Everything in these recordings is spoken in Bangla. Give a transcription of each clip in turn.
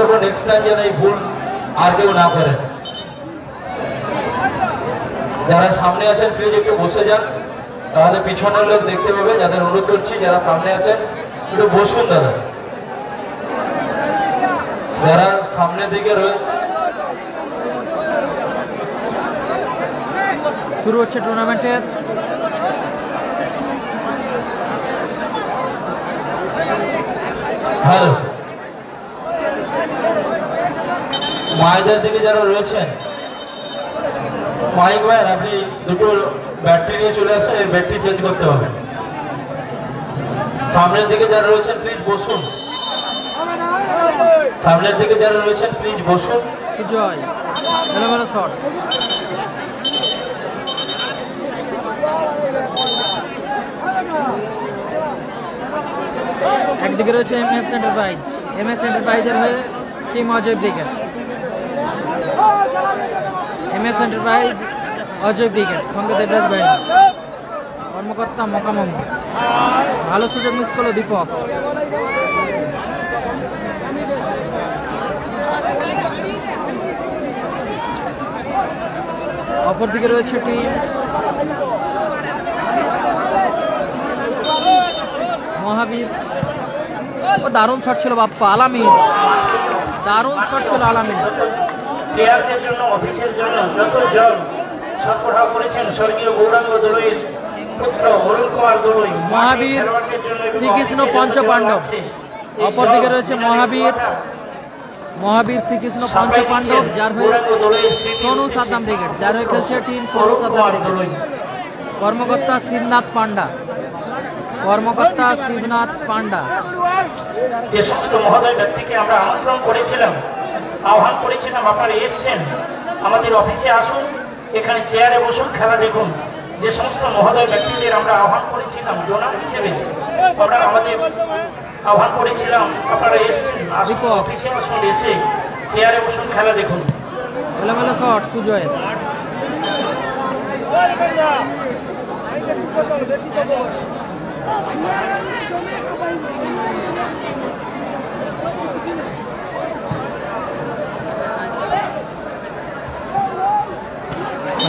করবো নেক্সট টাইম যেন এই ভুল আর কেউ না করে। যারা সামনে আছেন প্লিজ একটু বসে যান, তাহলে পিছনের লোক দেখতে পাবে। যাদের অনুরোধ করছি যারা সামনে আছেন একটু বসুন দাদা। যারা সামনের দিকে শুরু হচ্ছে টুর্নামেন্টের হ্যালো মায়েদের দিকে যারা রয়েছেন, মাইক ভাই আপনি দুটো ব্যাটারি নিয়ে চলে আসেন, এই ব্যাটারি চেঞ্জ করতে হবে। সামনের দিকে যারা রয়েছেন প্লিজ বসুন, সামনের দিকে যারা রয়েছেন প্লিজ বসুন। সুজয় এলোমেলো শট, একদিকে রয়েছে এমএস এন্টারপ্রাইজের হয়ে team Ajay brigade. MS enterprise Ajay brigade, সঙ্গে দেবরাজ বাহিনী, কর্মকর্তা মোকামম। ভালো সুযোগ মিস করলো দীপক। অপরদিকে রয়েছে টিম মহাবীর। ও দারুণ শট ছিল বাপ্পা, আলামিন দারুণ শট ছিল আলামিন। প্লেয়ারদের জন্য, অফিসের জন্য যত জন সরবরাহ করেছেন স্বর্গীয় গৌরাঙ্গ দলুইয়ের পুত্র অরুণ কুমার দলুই, মহাবীর শ্রীকৃষ্ণ পঞ্চপাণ্ডব। অপরদিকে রয়েছে মহাবীর শ্রীকৃষ্ণ পঞ্চপাণ্ডব, যার হয়ে সোনু সাদ্দাম ব্রিগেড, যার হয়ে খেলছে টিম সোনু সাদ্দাম ব্রিগেড। কর্মকর্তা শিবনাথ পান্ডা। যে সমস্ত মহোদয় ব্যক্তিকে আমরা আমন্ত্রণ করেছিলাম, আহ্বান করেছিলাম, আপনারা এসছেন, আমাদের অফিসে আসুন, এখানে চেয়ারে বসুন, খেলা দেখুন। যে সমস্ত মহোদয় ব্যক্তিদের আমরা আহ্বান করেছিলাম ডোনার হিসেবে, আমরা আমাদের আহ্বান করেছিলাম, আপনারা এসছেন, অফিসে আসুন, এসে চেয়ারে বসুন, খেলা দেখুন। এলোমেলো শট সুজয়ের।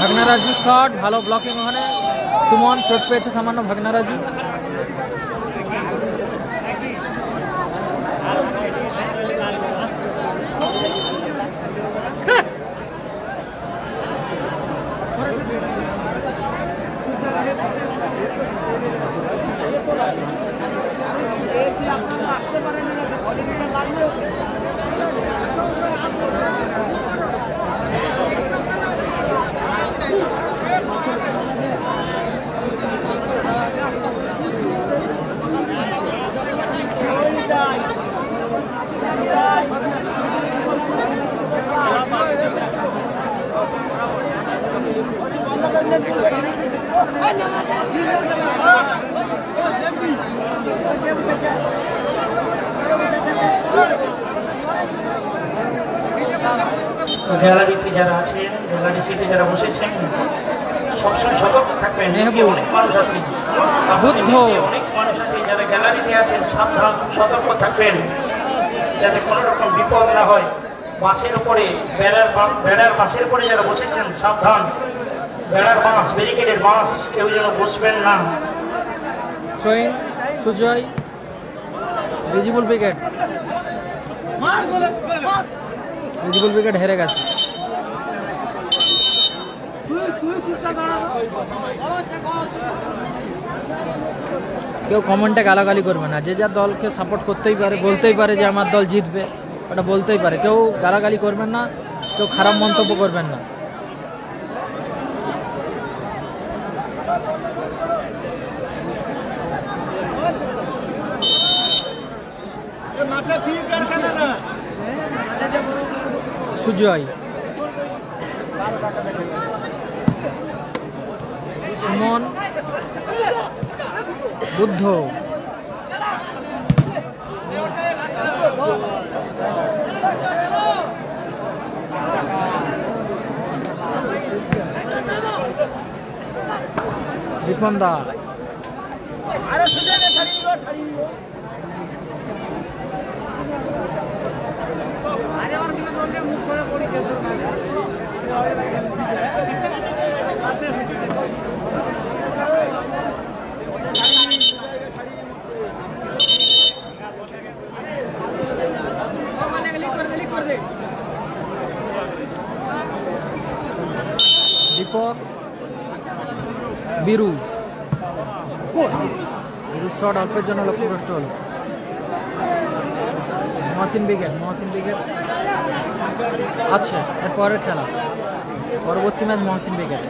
ভাগনারাজু শট, ভালো ব্লকিং ওখানে। সুমন চোট পেয়েছে সামান্য ভাগনারাজু। গ্যালারিতে যারা আছেন, গ্যালারি সিটে যারা বসেছেন, সবসময় সতর্ক থাকবেন। অনেক মানুষ আছে, অনেক মানুষ আছে যারা গ্যালারিতে আছেন, সাবধান, সতর্ক থাকবেন যাতে কোনো রকম বিপদ না হয়। বাসের উপরে বেড়ার বাসের উপরে যারা বসেছেন সাবধান, বেড়ার বাঁশ, ব্যারিকেডের বাঁশ কেউ যেন বসবেন না। সুজয় রিজিবুল ব্রিগেড হেরে গেছে। কেউ কমেন্টে গালাগালি করবে না, যে যার দলকে সাপোর্ট করতেই পারে, বলতেই পারে যে আমার দল জিতবে, ওটা বলতেই পারে। কেউ গালাগালি করবেন না, কেউ খারাপ মন্তব্য করবেন না। সুজয়, সুমন, বুদ্ধ, বিপন্দা, দীপক বীরু শট অল্পের জন্য লক্ষ্যভ্রষ্ট হল। মহসিন উইকেট আচ্ছা, এর পরের খেলা পরবর্তী ম্যাচ মহসিন উইকেট।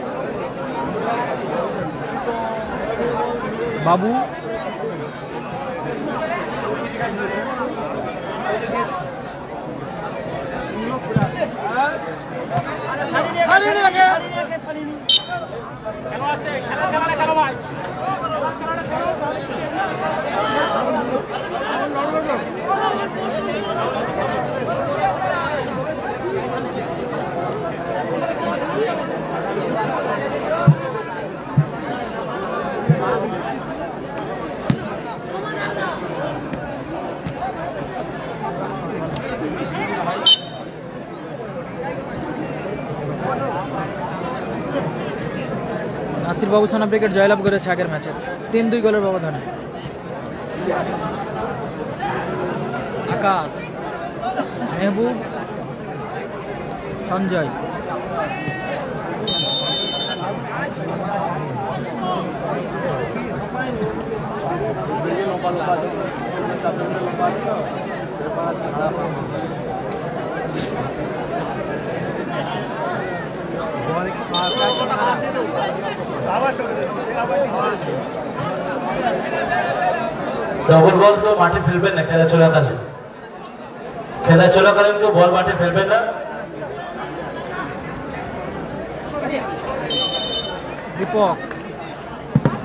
বাবু নাসির বাবু সোনা ব্রিগেড জয়লাভ করেছে আগের ম্যাচে 3-2 গোলের ব্যবধানে। আকাশ, মেহবুব, সঞ্জয়, ডবল বল তো মাঠে ফেলবেন না খেলা চলাকালীন, তো বল মাঠে ফেলবেন না। দীপক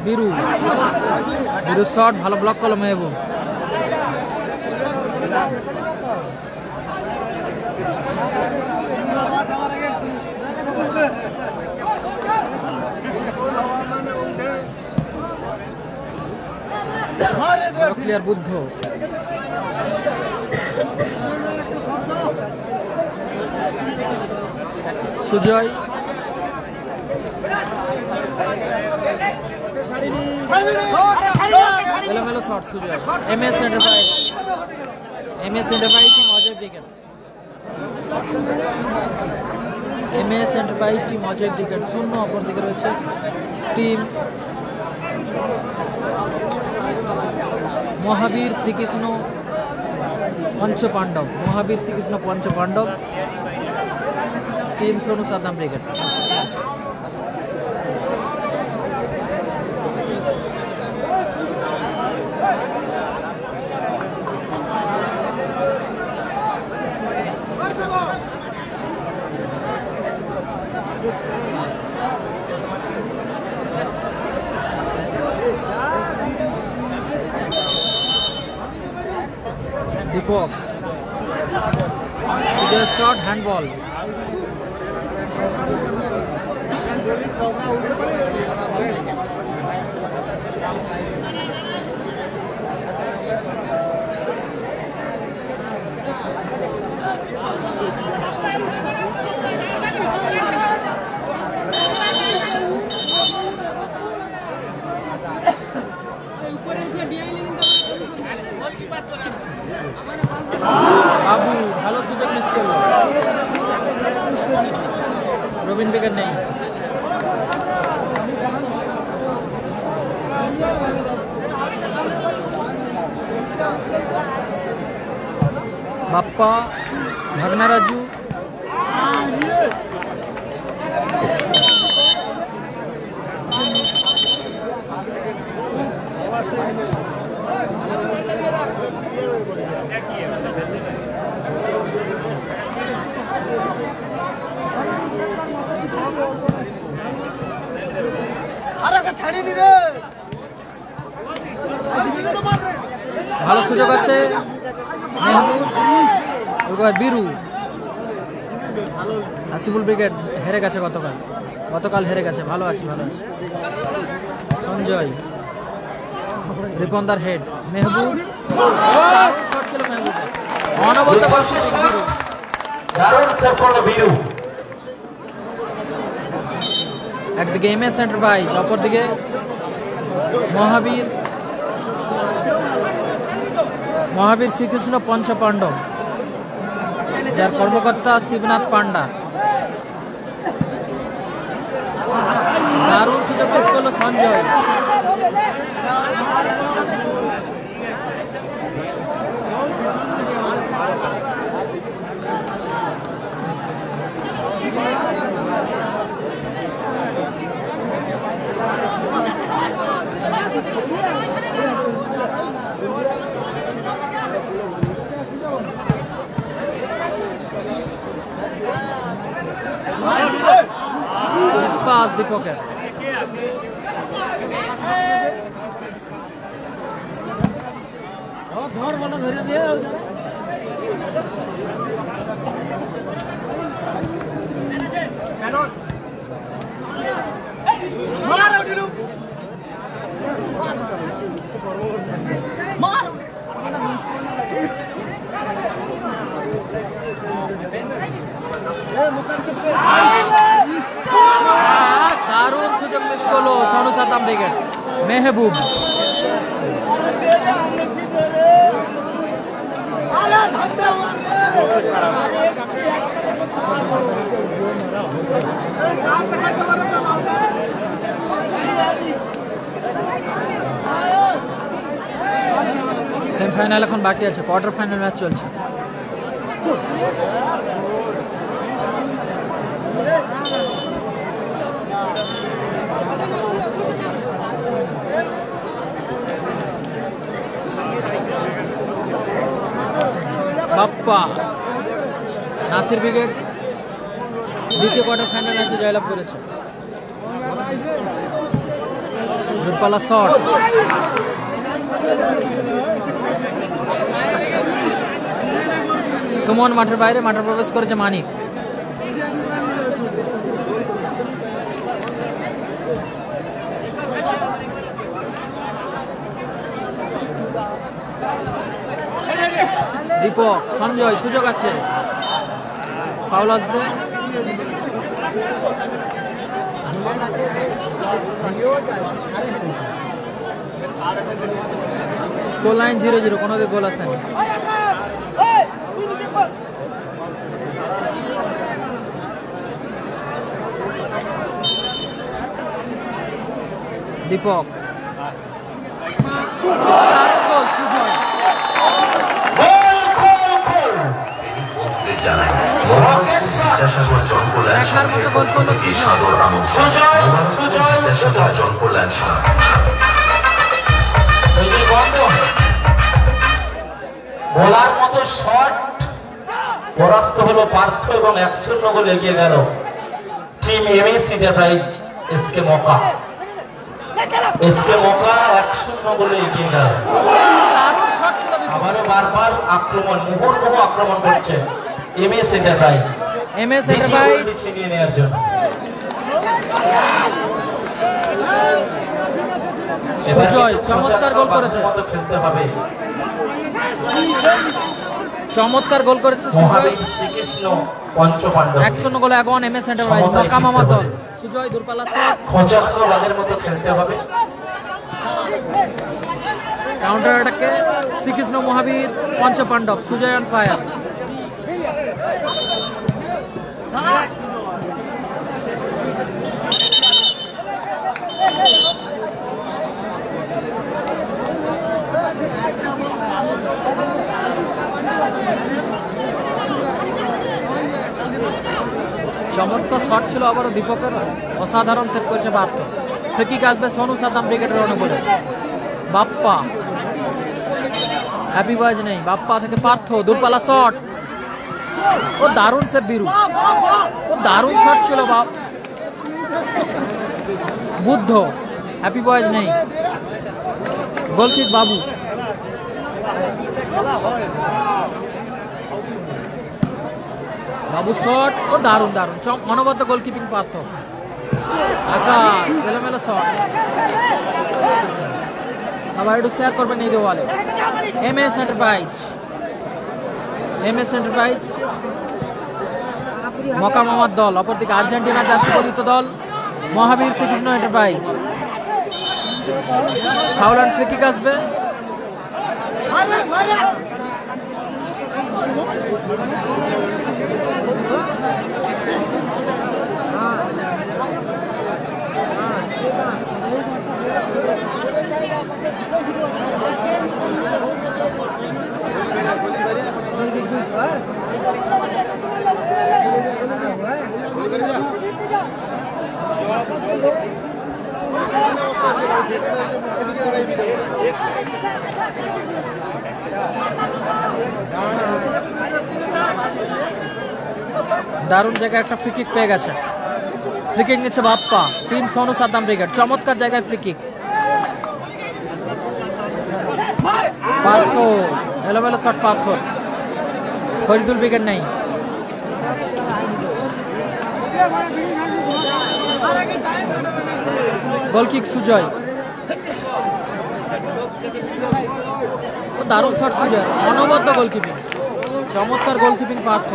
বীরু শট ভালো ব্লক করলো মেহবুব। ক্লিয়ার বুদ্ধ, সুজয়, এলোমেলো shot Sujoy. MS enterprise team Ajay wicket. MS enterprise team Ajay wicket 0। অপর দিকে রয়েছে team Mahavir Srikrishna Panchapandav. Team Sonu Saddam brigade. Deepak, shot handball. Babu ভালো সুযোগ মিস করলো, রবিন উইকেট নেই। বাপ্পা, ভাগনা রাজু, ভালো সুযোগ আছে মেহবুব, বীরু। আসিফুল ব্রিগেড হেরে গেছে গতকাল হেরে গেছে। ভালো আছে সঞ্জয়, রিপন্দার হেড, মেহবুব শট ছিল মেহবুব। অনবদ্য একদিকে এমএস এন্টারপ্রাইজ, অপরদিকে মহাবীর শ্রীকৃষ্ণ পঞ্চপাণ্ডব। যার কর্মকর্তা শিবনাথ পান্ডা। দারুণ সুযোগ মিস করলো সঞ্জয়। পাস দীপকের। দারুণ সুযোগ মিস করলো সোনু সাতাম ব্রিগেড। মেহবুব সেমিফাইনাল এখন বাকি আছে, কোয়ার্টার ফাইনাল ম্যাচ চলছে। বাপ্পা নাসির ব্রিগেড দ্বিতীয় কোয়ার্টার ফাইনাল ম্যাচে জয়লাভ করেছে। দূরপাল্লা শট, সুমন মাঠের বাইরে, মাঠে প্রবেশ করেছে মানিক। দীপক, সঞ্জয়, সুযোগ আছে, ফাউল আসবে। স্কোর লাইন 0-0, কোনো গোল আসেনি। দীপক বলার মতো শট, পরাস্ত হলো পার্থ এবং 1-0 গোলে এগিয়ে গেল টিম এমএসি এন্টারপ্রাইজ। এসকে মকা 1-0 গোলে এগিয়ে গেল। আবারও বারবার আক্রমণ, মুহুর্মুহু আক্রমণ করছে এমএস এন্টারপ্রাইজ ছিনিয়ে নেওয়ার জন্য। সুজয় চমৎকার গোল করেছে, খেলতে হবে, চমৎকার গোল করেছে সুজয়। শ্রীকৃষ্ণ পঞ্চপাণ্ডব 1-0 গোলে আগুন এমএস এন্টারপ্রাইজ। মক্কা মামার দল, সুজয় দূরপাল্লা শট, খোঁচাখোঁচাদের মতো খেলতে হবে। কাউন্টার অ্যাটাকে শ্রীকৃষ্ণ মহাবীর পঞ্চপাণ্ডব, সুজয় অন ফায়ার। চমৎকার শট ছিল আবারও দীপকের, অসাধারণ সেভ করেছে পার্থ। ফ্রিকিক আসবে সোনু সাতাম ব্রিগেডের অনুকূলে। বাপ্পা, হ্যাপি বয়েজ নেই, বাপ্পা থেকে পার্থ, দূরপাল্লা শট, ও দারুণ সেভ বিরু, ও দারুণ শট ছিল বাপ। বুদ্ধ, হ্যাপি বয়েজ নেই, গোলকিক বাবু। বাবু শট, ও দারুণ দারুণ অনবদ্য গোলকিপিং পার্থ। আকাশ এলোমেলো শট, সবাই একটু শেয়ার করবেন এই দেওয়ালে। এমএস এন্টারপ্রাইজ, মক্কা মামার দল, অপরদিকে আর্জেন্টিনা জার্সি পরিহিত দল Mahavir Srikrishna enterprise. Foul and free kick আসবে। দারুণ জায়গায় একটা ফ্রি কিক পেয়ে গেছে। ফ্রি কিক নিচ্ছে বাপ্পা, টিম সোনু সাদ্দাম ব্রিগেড। চমৎকার জায়গায় ফ্রি কিক। পার্থ, এলোমেলো শট পার্থ। ফরিদুল ব্রিগেড নেই। Goal kick Sujoy. দারুণ শট সুজয়, অনবদ্য গোলকিপিং। চমৎকার গোলকিপিং পার্থ।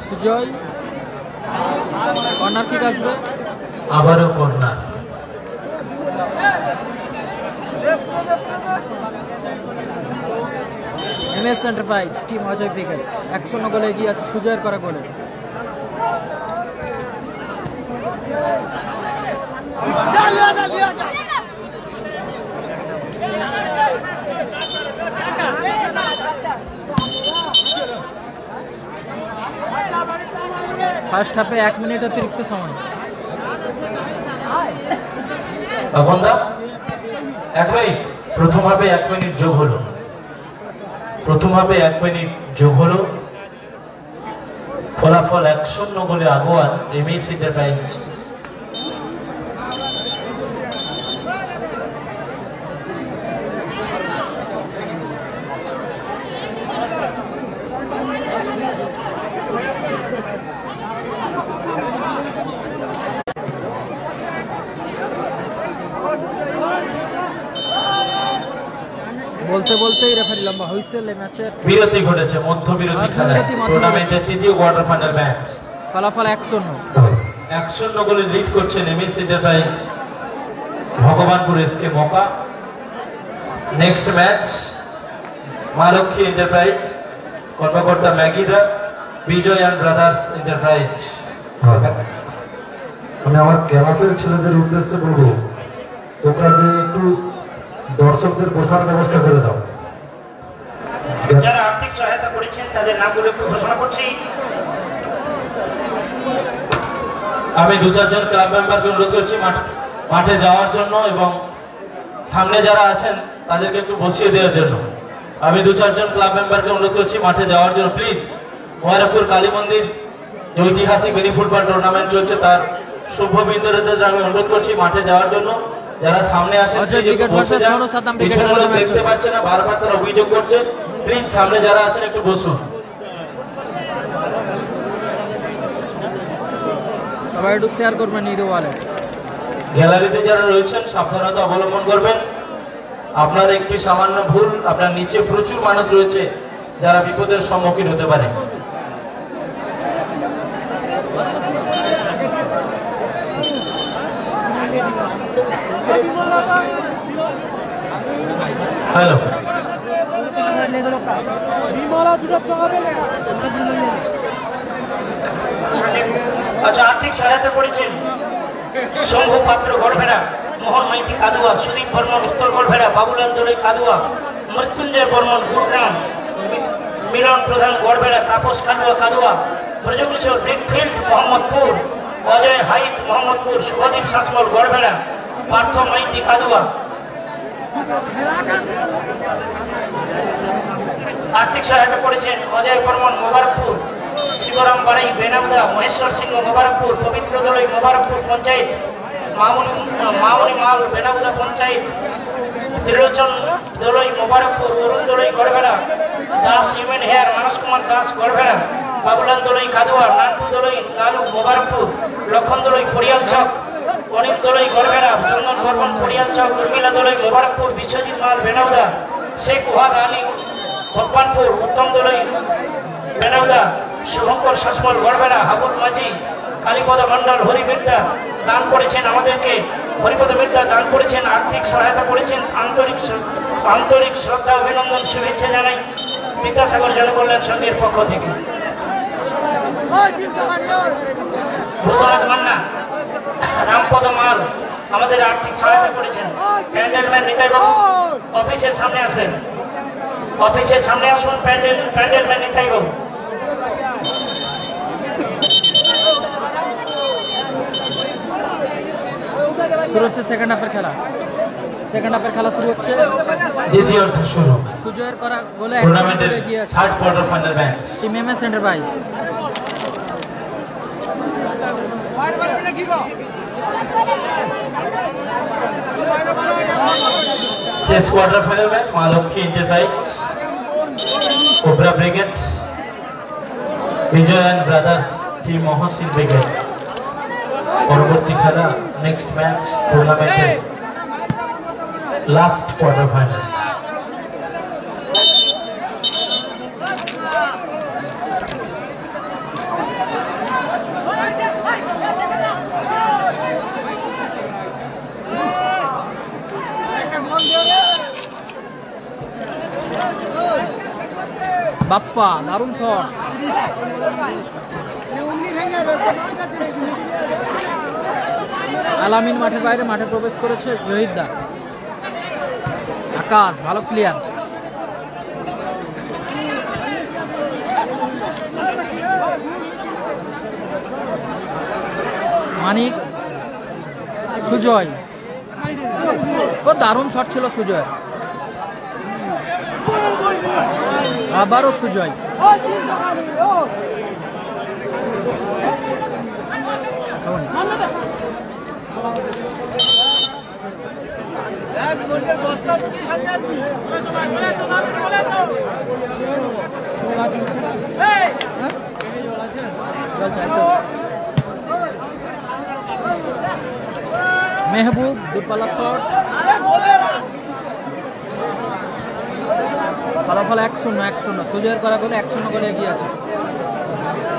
সুজয়, কর্নার কিক আসবে, আবারও corner. MS enterprise team Ajay brigade 1-0 গোলে এগিয়ে আছে সুজয়ের করা গোলে। ফার্স্ট হাফে 1 মিনিট অতিরিক্ত সময়। এখন দা 1 মিনিট, প্রথম হাফে 1 মিনিট যোগ হলো। প্রথম হাফে 1 মিনিট যোগ হলো। ফলাফল 1-0 গোলে আগুয়ান এমএস এন্টারপ্রাইজ। বলতে বলতেই রেফারি লম্বা হুইসেল। এই ম্যাচের বিরতি ঘটেছে, মধ্যবিরতি খেলায় টুর্নামেন্টের তৃতীয় কোয়ার্টার ফাইনাল ম্যাচ। ফলাফল 1-0। 1-0 গোলে লিড করছেন MS enterprise Bhagabanpur SK মকা। Next match Mahalakshmi enterprise, কর্মকর্তা ম্যাগিদা, বিজয় অ্যান্ড ব্রাদার্স এন্টারপ্রাইজ। আমি আমার ক্লাবের ছেলেদের উদ্দেশ্যে বলবো, তোমরা যে একটু দর্শকদের বসার ব্যবস্থা করে দাও। যারা আর্থিক সহায়তা করেছেন তাদের নামগুলো একটু ঘোষণা করছি। আমি 2-4 জন ক্লাব মেম্বারকে অনুরোধ করছি মাঠে যাওয়ার জন্য এবং সামনে যারা আছেন তাদেরকে একটু বসিয়ে দেওয়ার জন্য। আমি 2-4 জন ক্লাব মেম্বারকে অনুরোধ করছি মাঠে যাওয়ার জন্য প্লিজ। ময়রাপুর কালী মন্দির যে ঐতিহাসিক মিনি ফুটবল টুর্নামেন্ট চলছে তার শুভবিন্দুদের আমি অনুরোধ করছি মাঠে যাওয়ার জন্য। যারা সামনে আছেন দেখতে পাচ্ছে না, বারবার তারা অভিযোগ করছে, প্লিজ সামনে যারা আছেন একটু বসুন। সবাই একটু শেয়ার করবেন এই ওয়ালে। গ্যালারিতে যারা রয়েছেন সাবধানতা অবলম্বন করবেন। আপনার একটি সামান্য ভুল, আপনার নিচে প্রচুর মানুষ রয়েছে যারা বিপদের সম্মুখীন হতে পারে। হ্যালো, আচ্ছা, আর্থিক সহায়তা করেছেন শম্ভু পাত্র গড়ভেড়া, মোহন মাইতি কাদুয়া, সুদীপ বর্মন উত্তর গড়ভেড়া, বাবুলাল দোলই কাদুয়া, মৃত্যুঞ্জয় বর্মন গুরগ্রাম, মিলন প্রধান গড়ভেড়া, তাপস কাদুয়া কাদুয়া, ব্রজকিশোর ব্রিকফিল্ড মোহাম্মদপুর, অজয় হাইট মোহাম্মদপুর, শুভদীপ শাসমল গড়ভেড়া, পার্থ মাইতি কাদুয়া। আর্থিক সহায়তা করেছেন অজয় বর্মন মোবারকপুর, শিবরাম বাড়াই বেনামদা, মহেশ্বর সিংহ মোবারকপুর, পবিত্র দোলই মোবারকপুর পঞ্চায়েত, মামনি মাল বেনামদা পঞ্চায়েত, ত্রিলোচন দোলই মোবারকপুর, অরুণ দোলই গড়ভেড়া, দাস হিউম্যান হেয়ার মানস কুমার দাস গড়ভেড়া, বাবুলাল দোলই কাদুয়া, নানটু দোলই লালু মোবারকপুর, লক্ষণ দোলই ফরিয়াল চক, অনিক দোলই গড়ভেড়া, চন্দন বর্মন ফরিয়াল চক, উর্মিলা দোলই মোবারকপুর, বিশ্বজিৎ মাল বেনাউদা, শেখ ওয়াদ আলী ভগবানপুর, উত্তম দোলই বেনাউদা, শুভঙ্কর শাসমল গড়ভেড়া, হাবুল মাঝি, কালীপদ মন্ডল, হরিবিদ্যা দান করেছেন আমাদেরকে, হরিপদ বিদ্যা দান করেছেন, আর্থিক সহায়তা করেছেন। আন্তরিক শ্রদ্ধা অভিনন্দন শুভেচ্ছা জানাই বিদ্যাসাগর জনকল্যাণ সংঘের পক্ষ থেকে। ভূতনাথ মান্না, রামপদ মাল আমাদের আর্থিক সহায়তা করেছেন। প্যান্ডেলম্যান নিতাই বাবু অফিসের সামনে আসবেন, অফিসের সামনে আসুন। প্যান্ডেলম্যান নিতাই বাবু। শুরু হচ্ছে সেকেন্ড হাফের খেলা। সেকেন্ড হাফের খেলা শুরু হচ্ছে। দ্বিতীয় অর্ধ শুরু। সুজয়ের করা গোলে টুর্নামেন্টের এগিয়ে আছে third quarter final match. Team MS enterprise. শেষ quarter final match Ma Lakshmi enterprise cobra brigade, Bijoy and brothers team Mohsin brigade. পরবর্তী খেলা নেক্সট ম্যাচ টুর্নামেন্টের লাস্ট কোয়ার্টার ফাইনাল। বাপ্পা দারুণ শট। আলামিন মাঠের বাইরে মাঠে প্রবেশ করেছে জহিরদা। আকাশ ভালো ক্লিয়ার। মানিক, সুজয়, ও দারুণ শট ছিল সুজয়। আবারও সুজয়। মেহবুব দুপালা শট। ফলাফল 1-0। সুজয়ের করা গোলে 1-0 গোলে এগিয়ে আছে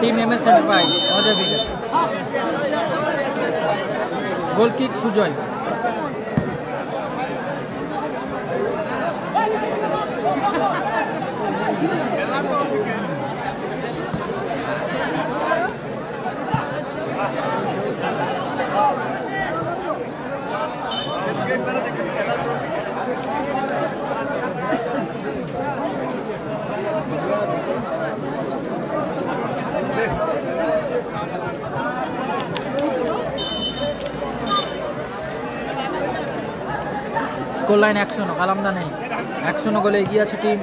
team MS enterprise Ajay brigade. Goal kick Sujoy. Score line 1-0, কালামদা নেই। 1-0 গোলে এগিয়ে আছে team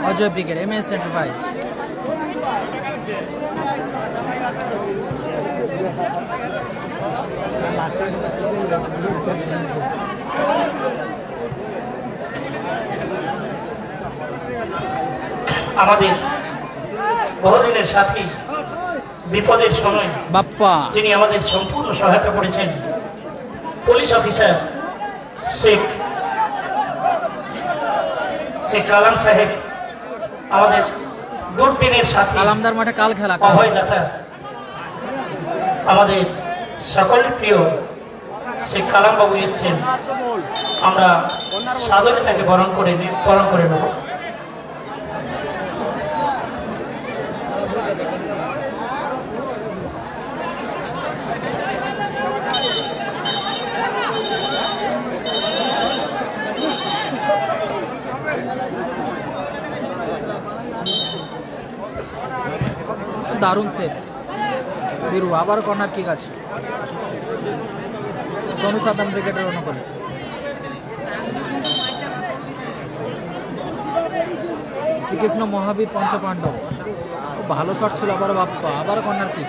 Ajay brigade MS enterprise. আমাদের বহুদিনের সাথী, বিপদের সময় বাপ্পা যিনি আমাদের সম্পূর্ণ সহায়তা করেছেন, পুলিশ অফিসার শেখ কালাম সাহেব, আমাদের দুর্দিনের সাথী কালামদার মাঠে কাল খেলা। অভয়দাতা, আমাদের সকলের প্রিয় শেখ কালাম বাবু এসছেন। আমরা সাদরে তাকে বরণ করে নেব। দারুণ সেভ বীরু। আবার কর্নার কিক আছে সোনু সাদাম ব্রিগেডের অনুকূলে। শ্রীকৃষ্ণ মহাবীর পঞ্চপাণ্ডব, খুব ভালো শট ছিল। আবার বাপ্পা, আবার কর্নার কিক।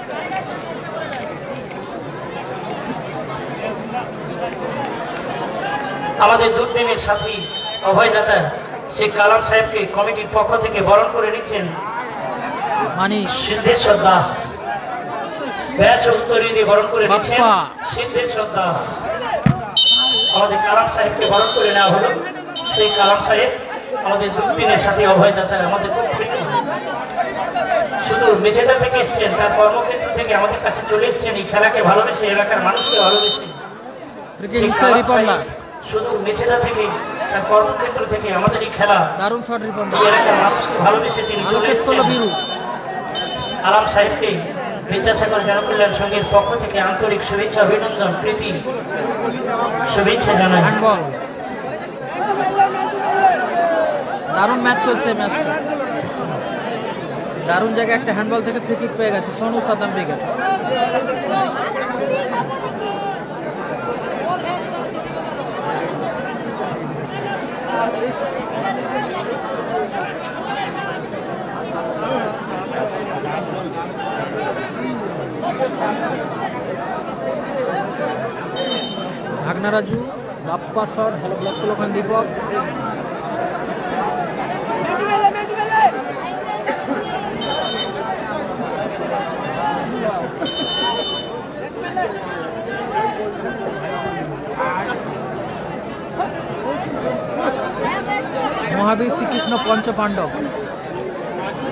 আমাদের দুর্দিনের সাথী অভয়দাতা শেখ কালাম সাহেবকে কমিটির পক্ষ থেকে বরণ করে নিচ্ছেন মানিক, সিদ্ধেশ্বর দাস। ব্যাচ উত্তরী দিয়ে বরণ করে নিচ্ছেন সিদ্ধেশ্বর দাস। আমাদের কালাম সাহেবকে বরণ করে নেওয়া হলো। সেই কালাম সাহেব আমাদের দুর্দিনের সাথী অভয়দাতা, আমাদের খুব প্রিয়। শুধু মেঝেটা থেকে এসছেন, তার কর্মক্ষেত্র থেকে আমাদের কাছে চলে এসছেন এই খেলাকে ভালোবেসে, এলাকার মানুষকে ভালোবেসে। শুধু মেঝেটা থেকে, তার কর্মক্ষেত্র থেকে আমাদের এই খেলা দারুণ শট রিপন, এলাকার মানুষকে ভালোবেসে তিনি চলে এসছেন। কালাম সাহেবকে বিদ্যাসাগর জনকল্যাণ সংঘের পক্ষ থেকে আন্তরিক শুভেচ্ছা, অভিনন্দন, প্রীতি শুভেচ্ছা জানাই। হ্যান্ডবল, দারুণ ম্যাচ চলছে। ম্যাচটা দারুণ জায়গায় একটা হ্যান্ডবল থেকে ফ্রি কিক পেয়ে গেছে সোনু সাদাম ব্রিগেড। ভাগনা রাজু বাপ্পা শট ভালো ব্লক করলো ওখানে দীপক। মহাবীর শ্রীকৃষ্ণ পঞ্চপাণ্ডব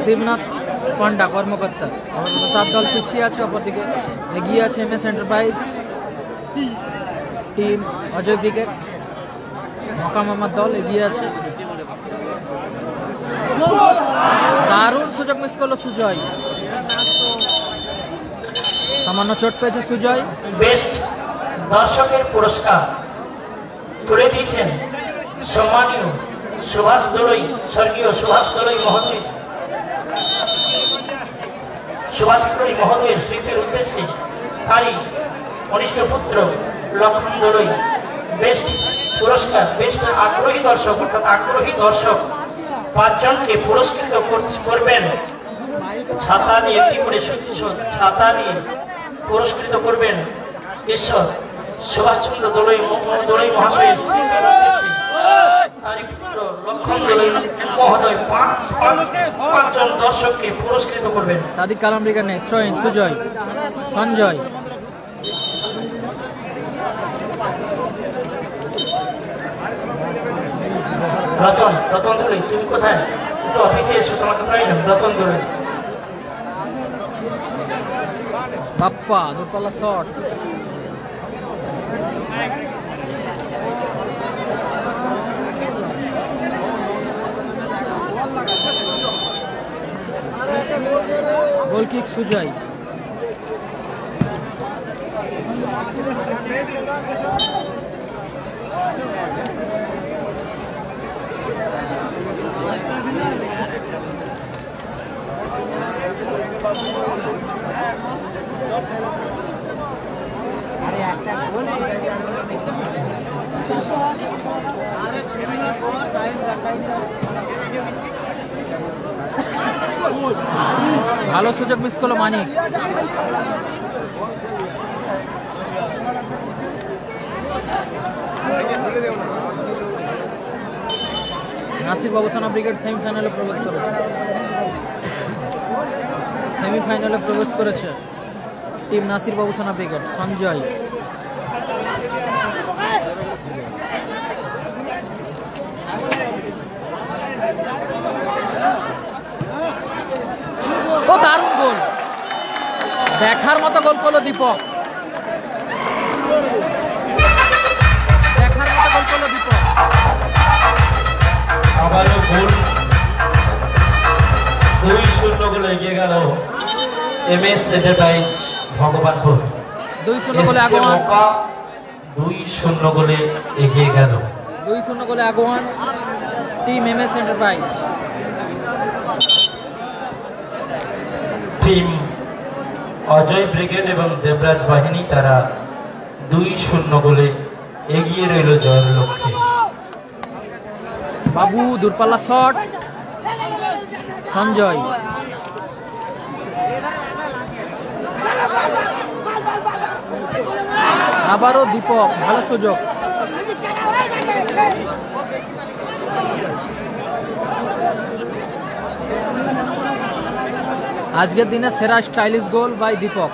শিবনাথ পান্ডা কর্মকর্তা। তার দল পিছিয়ে আছে, অপরদিকে এগিয়ে আছে MS enterprise team Ajay brigade. Mecca মামার দল এগিয়ে আছে। দারুণ সুযোগ মিস করলো সুজয়, সামান্য চোট পেয়েছে সুজয়। বেস্ট দর্শকের পুরস্কার তুলে দিয়েছেন সম্মানীয় সুভাষ দলুই, স্বর্গীয় সুভাষ দলুই মহোদয়। সুভাষ দলুই মহোদয়ের স্মৃতির উদ্দেশ্যে তারই কনিষ্ঠ পুত্র লক্ষণ দলুই বেস্ট পুরস্কার, বেস্ট আগ্রহী দর্শক অর্থাৎ আগ্রহী দর্শক 5 জনকে পুরস্কৃত করবেন। ছাতা নিয়ে একটি করে ছাতা নিয়ে পুরস্কৃত করবেন ঈশ্বর সুভাষচন্দ্র দলুই মহাশয়ের লক্ষণ দলুই মহোদয় 5 জন দর্শককে পুরস্কৃত করবেন। সাদিক কালাম ব্রিগেড নেই, থ্রো ইন সুজয় সঞ্জয়। রতন দলুই তুমি কোথায়? একটু অফিসে এসো, তোমাকে প্রয়োজন। রতন দলুই বাপ্পা দূরপাল্লা শট, গোল কিক সুজয়। ভালো সুযোগ মিস করলো মানিক। নাসির বাবুসানা ব্রিগেড সেমিফাইনালে প্রবেশ করেছে টিম নাসির বাবুসানা ব্রিগেড। সঞ্জয় ও দারুণ গোল, দেখার মতো গোল করলো দীপক, দেখার মতো গোল করলো দীপক। আবারও গোল, 2-0 গোলে এগিয়ে গেল MS এন্টারপ্রাইজ ভগবানপুর। 2-0 গোলে আগুয়ান, 2-0 গোলে এগিয়ে গেল। 2-0 গোলে আগুয়ান team MS enterprise. Team Ajay brigade এবং দেবরাজ বাহিনী তারা 2-0 গোলে এগিয়ে রইল জয়ের লক্ষ্যে। বাবু দূরপাল্লা শট, সঞ্জয় আবারও দীপক, ভালো সুযোগ। আজকের দিনে সেরা stylish goal by Deepak.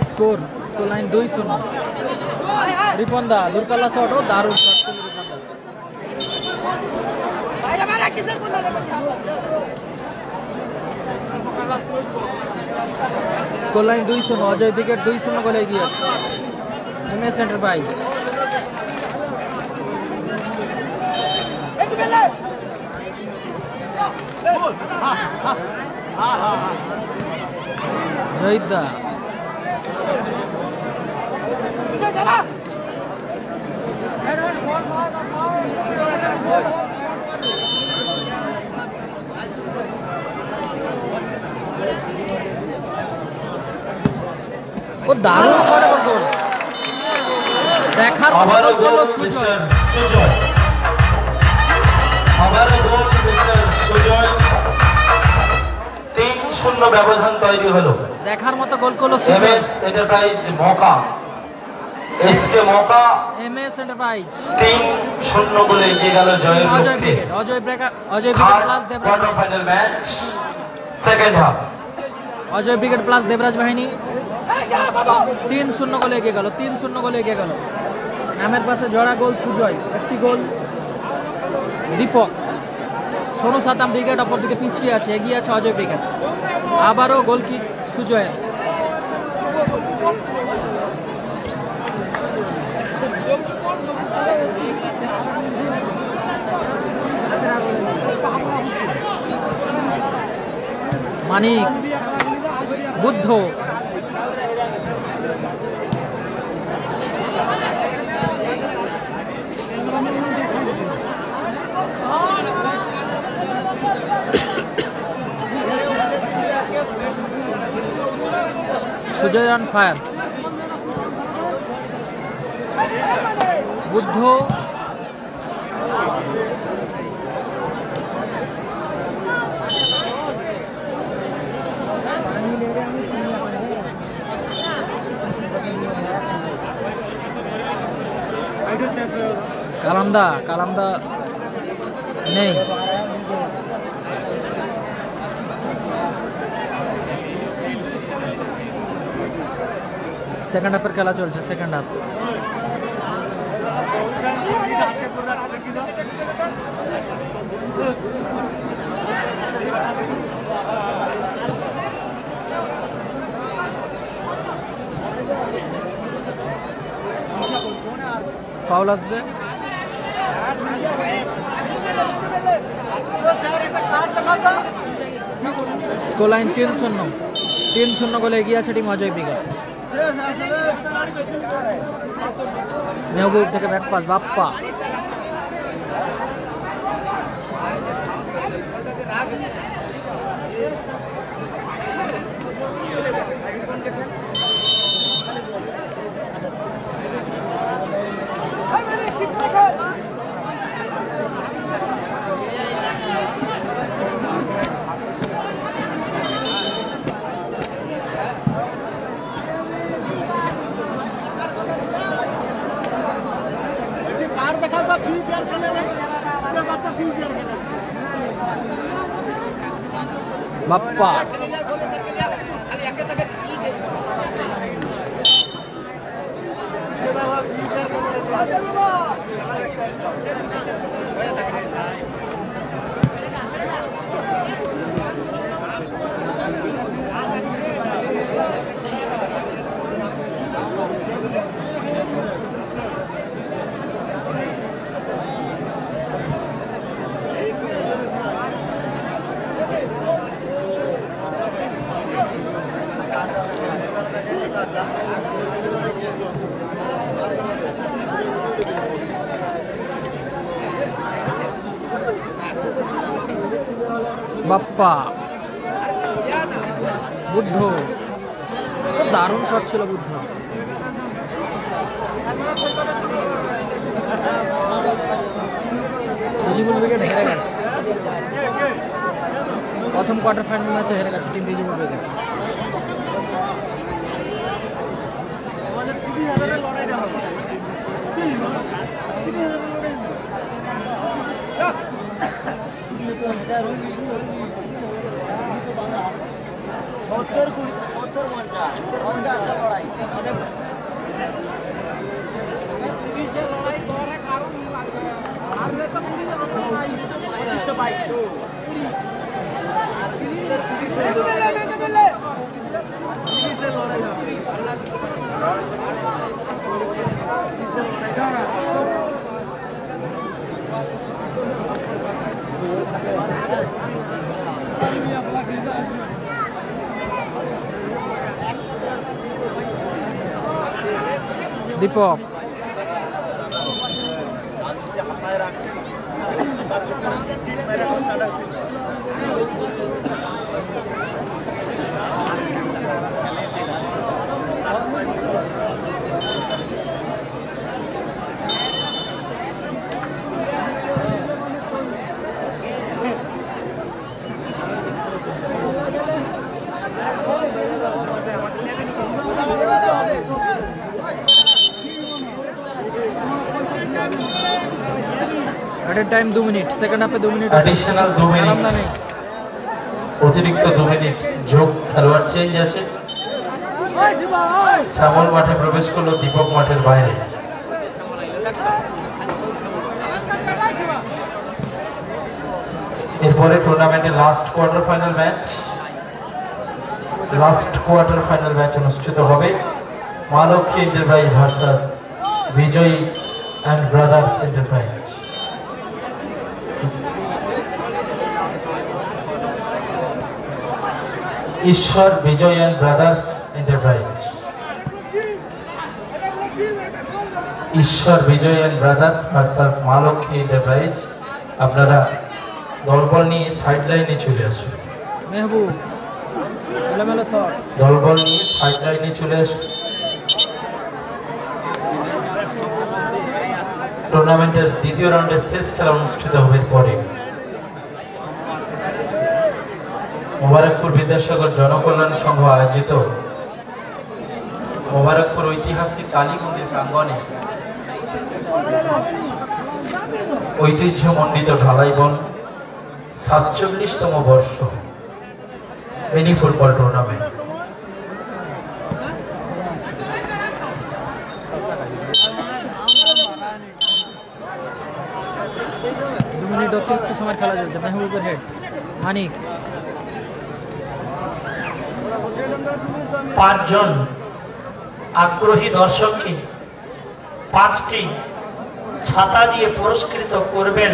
Score line 2-0। রিপন্দা দূরপাল্লা শট, ও দারুণ শট ছিল রিপন্দা। স্কোর লাইন 2-0, অজয় ব্রিগেড 2-0 গোলে এগিয়ে আছে MS এন্টারপ্রাইজ। জয়িদা ও দারুণ শট গোল দেখার আবারও গোল গোল সুজয় সুজয় আবারও গোল সুজয় 3-0 ব্যবধান তৈরি হলো দেখার মতো গোল করলো সুজয় এমএস এন্টারপ্রাইজ মকা এসকে মকা এমএস এন্টারপ্রাইজ 3-0 গোলে এগিয়ে গেল জয়ের অজয় লক্ষ্যে brigade Ajoy brigade plus Debraj quarter final match second half Ajoy brigade plus Debraj বাহিনী 3-0 গোলে এগিয়ে গেল 3-0 গোলে এগিয়ে গেল নামের পাশে জোড়া গোল সুজয় একটি গোল দীপক সোনু সাতাম ব্রিগেড অপরদিকে পিছিয়ে আছে এগিয়ে আছে অজয় ব্রিগেড আবারও গোল কিক সুজয়ের মানিক বুদ্ধ সুজয় অন ফায়ার বুদ্ধ কালামদা নেই সেকেন্ড হাফের খেলা চলছে সেকেন্ড হাফ ফাউল আসবে স্কোর লাইন 3-0 গোলে এগিয়ে আছে টিম অজয় ব্রিগেড মেহবুব থেকে ব্যাক পাস বাপ্পা বাপ্পা বাপ্পা বুদ্ধ দারুণ শট ছিল বুদ্ধ ভিজিবল ব্রিগেড হেরে গেছে প্রথম কোয়ার্টার ফাইনাল ম্যাচে হেরে গেছে team visible brigade Dipak time 2 minute, second হাফে 2 মিনিট, অ্যাডিশনাল 2 মিনিট, আলাদা নেই, অতিরিক্ত 2 মিনিট যোগ। খেলোয়াড় চেঞ্জ আছে। শ্যামল মাঠে প্রবেশ করলো, দীপক মাঠের বাইরে। এরপরে টুর্নামেন্টের লাস্ট কোয়ার্টার ফাইনাল ম্যাচ অনুষ্ঠিত হবে। Ma Lakshmi enterprise versus Bijoy and brothers enterprise. ঈশ্বর বিজয় অ্যান্ড ব্রাদার্স এন্টারপ্রাইজ, ঈশ্বর বিজয় অ্যান্ড ব্রাদার্স ভার্সাস মা লক্ষ্মী এন্টারপ্রাইজ। আপনারা দলবল নিয়ে সাইড লাইনে চলে আসুন। মেহবুব এলোমেলো শট, দলবল নিয়ে সাইড লাইনে চলে আসুন। টুর্নামেন্টের দ্বিতীয় রাউন্ডের শেষ খেলা অনুষ্ঠিত হবে পরে। মোবারকপুর বিদ্যাসাগর জনকল্যাণ সংঘ আয়োজিত মোবারকপুর ঐতিহাসিক কালী মন্দির প্রাঙ্গণে ঐতিহ্যমণ্ডিত ঢালাইবন 47তম বর্ষ মিনি ফুটবল টুর্নামেন্ট। অতিরিক্ত সময় খেলা চলছে। মেহবুবের হেড, মানিক, 5 জন আগ্রহী দর্শককে 5টি ছাতা দিয়ে পুরস্কৃত করবেন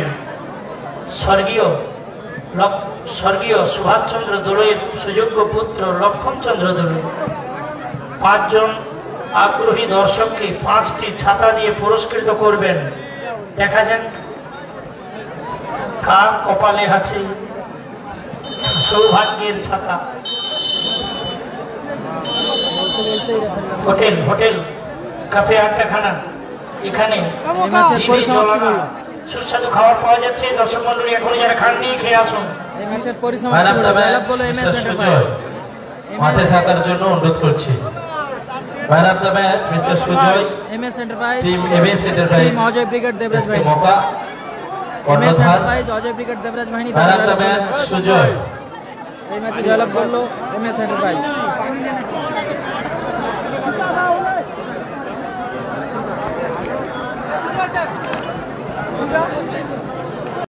স্বর্গীয় সুভাষচন্দ্র দোলইয়ের সুযোগ্য পুত্র লক্ষণচন্দ্র দোলই। 5 জন আগ্রহী দর্শককে 5টি ছাতা দিয়ে পুরস্কৃত করবেন। দেখা যাক কার কপালে আছে সৌভাগ্যের ছাতা। হোটেল কাফে আড্ডাখানা, এখানে সুস্বাদু খাবার পাওয়া যাচ্ছে। দর্শক মন্ডলী এখনো যারা খাননি খেয়ে আসুন। এই ম্যাচের পরিসমাপ্তি হলো, জয়লাভ হলো এমএস এন্টারপ্রাইজ। মাঠে থাকার জন্য অনুরোধ করছি। Man of the match mister Sujoy, MS enterprise, team MS enterprise, team Ajay brigade Debraj বাহিনী। মৌকা MS enterprise, Ajay brigade Debraj বাহিনী। Man of the match Sujoy. এই ম্যাচে জয়লাভ করলো এমএস এন্টারপ্রাইজ।